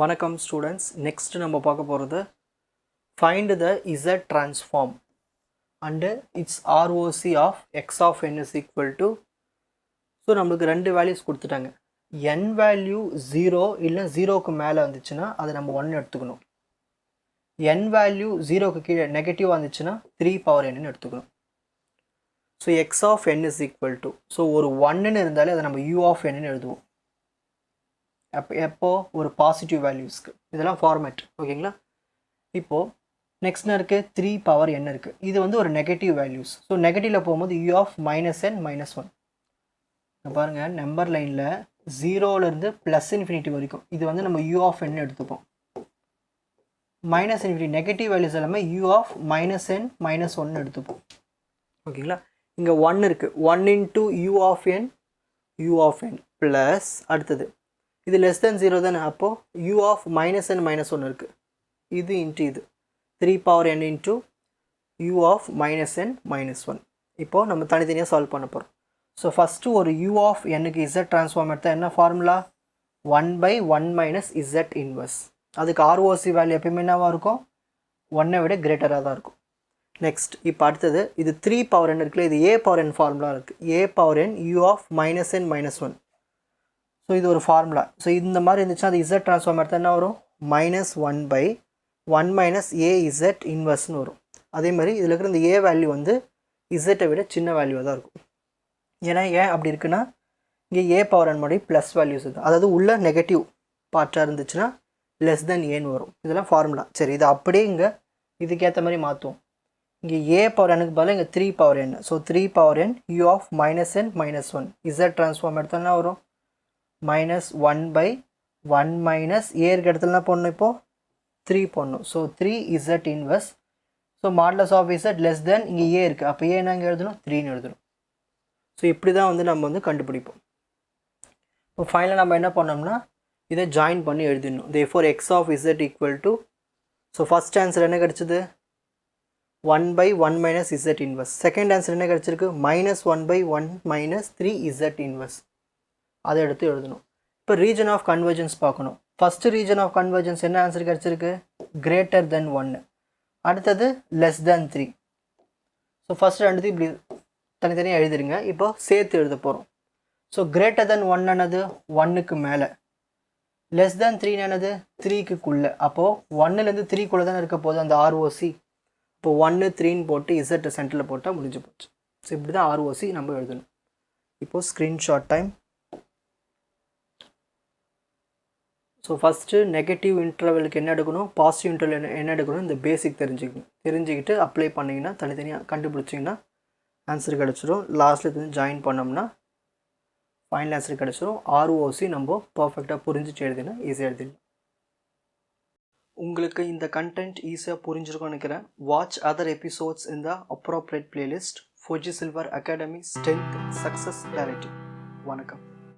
வணக்கம் students. Next நம்ம பார்க்க போகிறது find the z transform and its ROC of x of n is equal to. So நம்மளுக்கு ரெண்டு வேல்யூஸ் கொடுத்துட்டாங்க. n வேல்யூ 0 இல்லை 0க்கு மேலே வந்துச்சுன்னா அதை நம்ம 1 எடுத்துக்கணும். n வேல்யூ 0க்கு கீழே நெகட்டிவ் வந்துச்சுன்னா 3 power n எடுத்துக்கணும். So x of n is equal to, so ஒரு 1ன்னு இருந்தாலே அதை நம்ம u of n எழுதுவோம். எப்போ ஒரு பாசிட்டிவ் வேல்யூஸ்க்கு இதெல்லாம் ஃபார்மேட். ஓகேங்களா? இப்போது நெக்ஸ்ட் இருக்குது 3 power n இருக்குது. இது வந்து ஒரு நெகட்டிவ் வேல்யூஸ். ஸோ நெகட்டிவில் போகும்போது u of -n -1. பாருங்கள், நம்பர் லைனில் 0லேருந்து +∞ வரைக்கும் இது வந்து நம்ம u of n எடுத்துப்போம். -∞ நெகட்டிவ் வேல்யூஸ் எல்லாமே u of -n -1 எடுத்துப்போம். ஓகேங்களா? இங்கே 1 இருக்குது. 1 into u of n plus அடுத்தது இது லெஸ் தென் 0 தானே, அப்போது u of -n -1 இருக்குது. இது இன்ட்டு இது 3 power n into u of -n -1. இப்போது நம்ம தனித்தனியாக சால்வ் பண்ண போகிறோம். ஸோ ஃபஸ்ட்டு ஒரு u of nக்கு z ட்ரான்ஸ்ஃபார்ம் எடுத்தால் என்ன ஃபார்முலா? 1/1 - z inverse. அதுக்கு ROC வேல்யூ எப்பயுமே என்னவாக இருக்கும்? 1 விட கிரேட்டராக தான் இருக்கும். நெக்ஸ்ட் இப்போ அடுத்தது இது 3 power n இருக்குல்ல, இது a power n ஃபார்முலா இருக்குது. a power n u of -n -1. So இது ஒரு ஃபார்முலா. ஸோ இந்த மாதிரி இருந்துச்சுன்னா அது z ட்ரான்ஸ்ஃபார்ம் எடுத்தால் என்ன வரும்? -1/1 - az இன்வர்ஸ்னு வரும். அதே மாதிரி இதில் இருக்கிற இந்த a வேல்யூ வந்து z விட சின்ன வேல்யூவாக தான் இருக்கும். ஏன்னா ஏன் அப்படி இருக்குன்னா இங்கே a power n மாதிரி ப்ளஸ் வேல்யூஸ் இருக்குது. அதாவது உள்ள நெகட்டிவ் பார்ட்டாக இருந்துச்சுன்னா லெஸ் தென் ஏன்னு வரும். இதெல்லாம் ஃபார்முலா. சரி, இது அப்படியே இங்கே இதுக்கேற்ற மாதிரி மாற்றுவோம். இங்கே a power nக்கு பதிலாக இங்கே 3 power n. So 3 power n u of -n -1 z transform எடுத்தால் என்ன வரும்? -1/1 - a இருக்க இடத்துல என்ன போடணும்? இப்போது 3 போடணும். So 3z inverse. So modulus of z less than இங்கே a இருக்குது. அப்போ a என்ன இங்கே எழுதணும்? 3ன்னு எழுதணும். ஸோ இப்படி தான் வந்து நம்ம வந்து கண்டுபிடிப்போம். இப்போ ஃபைனலாக நம்ம என்ன பண்ணோம்னா இதை ஜாயின் பண்ணி எழுதிடணும். therefore x of z equal to, so first answer என்ன கிடச்சிது? 1/1 - z இன்வர்ஸ். செகண்ட் ஆன்சர் என்ன கிடச்சிருக்கு? -1/1 - 3z இன்வர்ஸ். அதை எடுத்து எழுதணும். இப்போ ரீஜன் ஆஃப் கன்வர்ஜென்ஸ் பார்க்கணும். ஃபஸ்ட்டு ரீஜன் ஆஃப் கன்வர்ஜென்ஸ் என்ன ஆன்சர் கிடச்சிருக்கு? Greater than 1. அடுத்தது லெஸ் தென் 3. ஸோ ஃபஸ்ட்டு ரெண்டுத்தையும் இப்படி தனித்தனியாக எழுதிருங்க. இப்போ சேர்த்து எழுத போகிறோம். ஸோ கிரேட்டர் தென் 1 என்னது? 1க்கு மேலே. லெஸ் தென் 3 என்னது? 3க்குள்ளே. அப்போது 1லேருந்து 3க்குள்ளே தானே இருக்க போகுது அந்த ROC. இப்போ 1 3ன்னு போட்டு Z சென்டரில் போட்டால் முடிஞ்சு போச்சு. ஸோ இப்படி தான் ROC நம்ம எழுதணும். இப்போது screenshot time. So first negative இன்டர்வலுக்கு என்ன எடுக்கணும், பாசிட்டிவ் இன்டர்வல் என்ன எடுக்கணும், இந்த பேசிக் தெரிஞ்சுக்கிட்டு அப்ளை பண்ணிங்கன்னா தனித்தனியாக கண்டுபிடிச்சிங்கன்னா ஆன்சர் கிடச்சிரும். லாஸ்ட்டில் இது ஜாயின் பண்ணோம்னா ஃபைனல் ஆன்சர் கிடச்சிரும். ROC நம்ம பர்ஃபெக்டாக புரிஞ்சிச்சு எழுதினா ஈஸியாக எழுதிடலாம். உங்களுக்கு இந்த கண்டென்ட் ஈஸியாக புரிஞ்சிருக்கும்னு நினைக்கிறேன். வாட்ச் அதர் எபிசோட்ஸ் இன் த appropriate playlist. Fuji silver academy strength success directive. வணக்கம்.